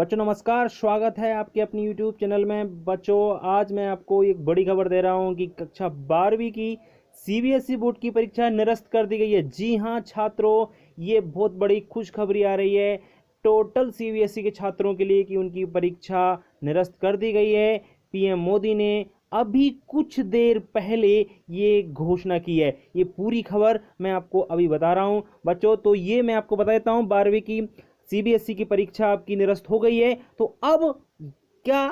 बच्चों नमस्कार, स्वागत है आपके अपनी YouTube चैनल में। बच्चों आज मैं आपको एक बड़ी खबर दे रहा हूं कि कक्षा 12वीं की CBSE बोर्ड की परीक्षा निरस्त कर दी गई है। जी हां छात्रों, ये बहुत बड़ी खुशखबरी आ रही है टोटल CBSE के छात्रों के लिए कि उनकी परीक्षा निरस्त कर दी गई है। PM मोदी ने अभी कुछ देर पहले ये घोषणा की है। ये पूरी खबर मैं आपको अभी बता रहा हूं बच्चों। तो ये मैं आपको बता देता हूं, 12वीं की CBSE की परीक्षा आपकी निरस्त हो गई है। तो अब क्या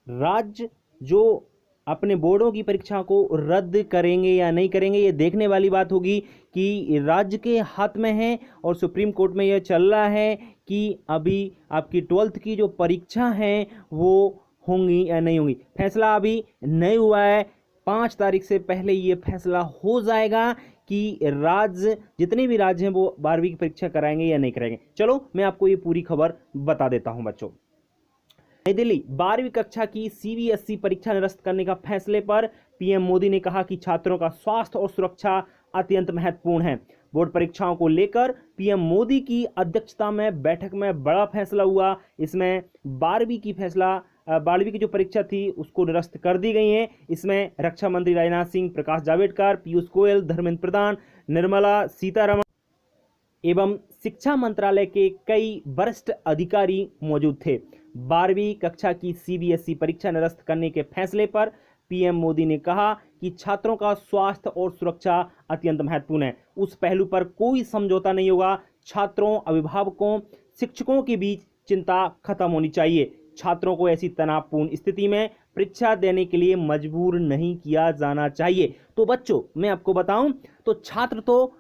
राज्य जो अपने बोर्डों की परीक्षा को रद्द करेंगे या नहीं करेंगे, ये देखने वाली बात होगी कि राज्य के हाथ में है और सुप्रीम कोर्ट में यह चल रहा है कि अभी आपकी 12th की जो परीक्षा है वो होंगी या नहीं होंगी। फैसला अभी नहीं हुआ है, 5 तारीख से पहले ये फैसला हो जाएगा कि राज्य जितने भी राज्य हैं वो 12वीं की परीक्षा कराएंगे या नहीं कराएंगे। चलो मैं आपको ये पूरी खबर बता देता हूं बच्चों। नई दिल्ली, 12वीं कक्षा की CBSE परीक्षा निरस्त करने का फैसले पर PM मोदी ने कहा कि छात्रों का स्वास्थ्य और सुरक्षा अत्यंत महत्वपूर्ण है। बोर्ड परीक्षाओं को लेकर PM मोदी की अध्यक्षता में बैठक में बड़ा फैसला हुआ। इसमें 12वीं की जो परीक्षा थी उसको निरस्त कर दी गई है। इसमें रक्षा मंत्री राजनाथ सिंह, प्रकाश जावड़ेकर, पीयूष गोयल, धर्मेंद्र प्रधान, निर्मला सीतारमण एवं शिक्षा मंत्रालय के कई वरिष्ठ अधिकारी मौजूद थे। 12वीं कक्षा की CBSE परीक्षा निरस्त करने के फैसले पर PM मोदी ने कहा कि छात्रों का स्वास्थ्य और सुरक्षा अत्यंत महत्वपूर्ण है। उस पहलू पर कोई समझौता नहीं होगा। छात्रों, अभिभावकों, शिक्षकों के बीच चिंता खत्म होनी चाहिए। छात्रों को ऐसी तनावपूर्ण स्थिति में परीक्षा देने के लिए मजबूर नहीं किया जाना चाहिए। तो बच्चों मैं आपको बताऊं तो छात्र तो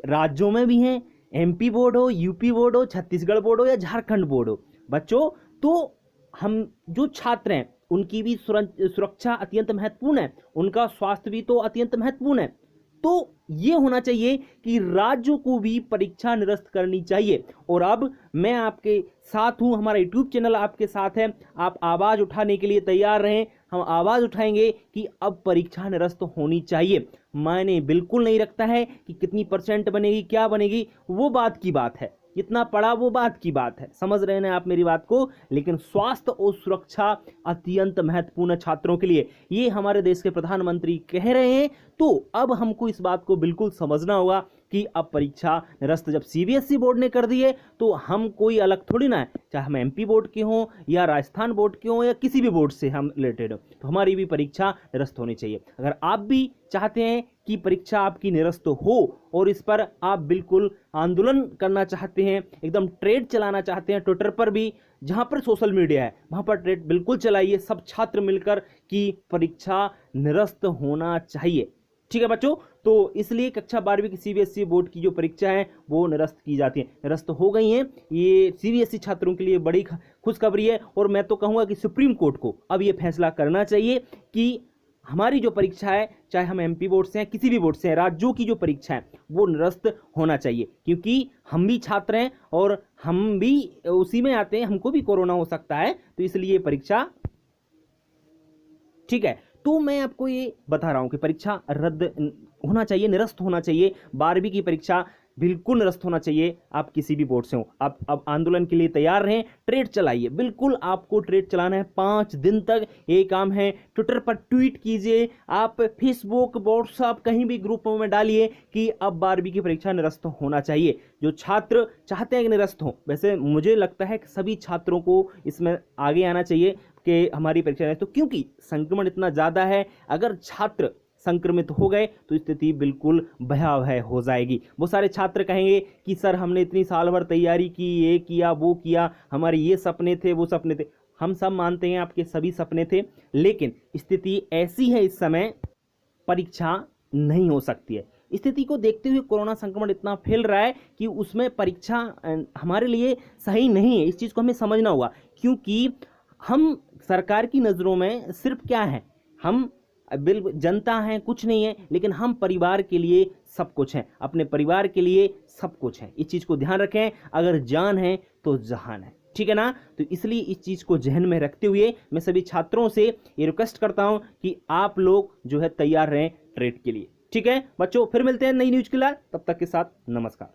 राज्यों में भी हैं, MP बोर्ड हो, UP बोर्ड हो, छत्तीसगढ़ बोर्ड हो या झारखंड बोर्ड हो बच्चों, तो हम जो छात्र हैं उनकी भी सुरक्षा अत्यंत महत्वपूर्ण है, उनका स्वास्थ्य भी तो अत्यंत महत्वपूर्ण है। तो ये होना चाहिए कि राज्यों को भी परीक्षा निरस्त करनी चाहिए। और अब मैं आपके साथ हूं, हमारा YouTube चैनल आपके साथ है। आप आवाज उठाने के लिए तैयार रहें, हम आवाज उठाएंगे कि अब परीक्षा निरस्त होनी चाहिए। मायने बिल्कुल नहीं रखता है कि कितनी % बनेगी, क्या बनेगी, वो बात की बात है, कितना पढ़ा वो बात की बात है, समझ रहे हैं आप मेरी बात को। लेकिन स्वास्थ्य और सुरक्षा अत्यंत महत्वपूर्ण है छात्रों के लिए, ये हमारे देश के प्रधानमंत्री कह रहे हैं। तो अब हमको इस बात को बिल्कुल समझना होगा कि अब परीक्षा निरस्त जब CBSE बोर्ड ने कर दी है तो हम कोई अलग थोड़ी ना है, चाहे हम MP बोर्ड के हों या राजस्थान बोर्ड के हों या किसी भी बोर्ड से हम रिलेटेड हो, तो हमारी भी परीक्षा निरस्त होनी चाहिए। अगर आप भी चाहते हैं कि परीक्षा आपकी निरस्त हो और इस पर आप बिल्कुल आंदोलन करना चाहते हैं, एकदम ट्रेड चलाना चाहते हैं, ट्विटर पर भी जहां पर सोशल मीडिया है वहां पर ट्रेड बिल्कुल चलाइए, सब छात्र मिलकर कि परीक्षा निरस्त होना चाहिए। ठीक है बच्चों, तो इसलिए कक्षा 12वीं की CBSE बोर्ड की जो परीक्षा है वो निरस्त की जाती है, निरस्त हो गई हैं। ये CBSE छात्रों के लिए बड़ी खुशखबरी है। और मैं तो कहूँगा कि सुप्रीम कोर्ट को अब ये फैसला करना चाहिए कि हमारी जो परीक्षा है, चाहे हम MP बोर्ड से हैं, किसी भी बोर्ड से हैं, राज्यों की जो परीक्षा है वो निरस्त होना चाहिए। क्योंकि हम भी छात्र हैं और हम भी उसी में आते हैं, हमको भी कोरोना हो सकता है, तो इसलिए परीक्षा ठीक है। तो मैं आपको ये बता रहा हूं कि परीक्षा रद्द होना चाहिए, निरस्त होना चाहिए। 12वीं की परीक्षा बिल्कुल निरस्त होना चाहिए। आप किसी भी बोर्ड से हो, आप अब आंदोलन के लिए तैयार रहें, ट्रेड चलाइए, बिल्कुल आपको ट्रेड चलाना है 5 दिन तक। ये काम है, ट्विटर पर ट्वीट कीजिए, आप फेसबुक, व्हाट्सएप कहीं भी ग्रुपों में डालिए कि अब 12वीं की परीक्षा निरस्त होना चाहिए। जो छात्र चाहते हैं कि निरस्त हो, वैसे मुझे लगता है कि सभी छात्रों को इसमें आगे आना चाहिए कि हमारी परीक्षा निरस्त हो, क्योंकि संक्रमण इतना ज़्यादा है। अगर छात्र संक्रमित हो गए तो स्थिति बिल्कुल भयावह हो जाएगी। वो सारे छात्र कहेंगे कि सर हमने इतनी साल भर तैयारी की, ये किया, वो किया, हमारे ये सपने थे, वो सपने थे। हम सब मानते हैं आपके सभी सपने थे, लेकिन स्थिति ऐसी है इस समय, परीक्षा नहीं हो सकती है। स्थिति को देखते हुए कोरोना संक्रमण इतना फैल रहा है कि उसमें परीक्षा हमारे लिए सही नहीं है। इस चीज़ को हमें समझना होगा, क्योंकि हम सरकार की नज़रों में सिर्फ क्या है, हम बिल्कुल जनता हैं, कुछ नहीं है, लेकिन हम परिवार के लिए सब कुछ हैं, अपने परिवार के लिए सब कुछ है। इस चीज़ को ध्यान रखें, अगर जान है तो जहान है, ठीक है ना। तो इसलिए इस चीज़ को जहन में रखते हुए मैं सभी छात्रों से ये रिक्वेस्ट करता हूं कि आप लोग जो है तैयार रहें ट्रेड के लिए। ठीक है बच्चों, फिर मिलते हैं नई न्यूज़ के लिए, तब तक के साथ नमस्कार।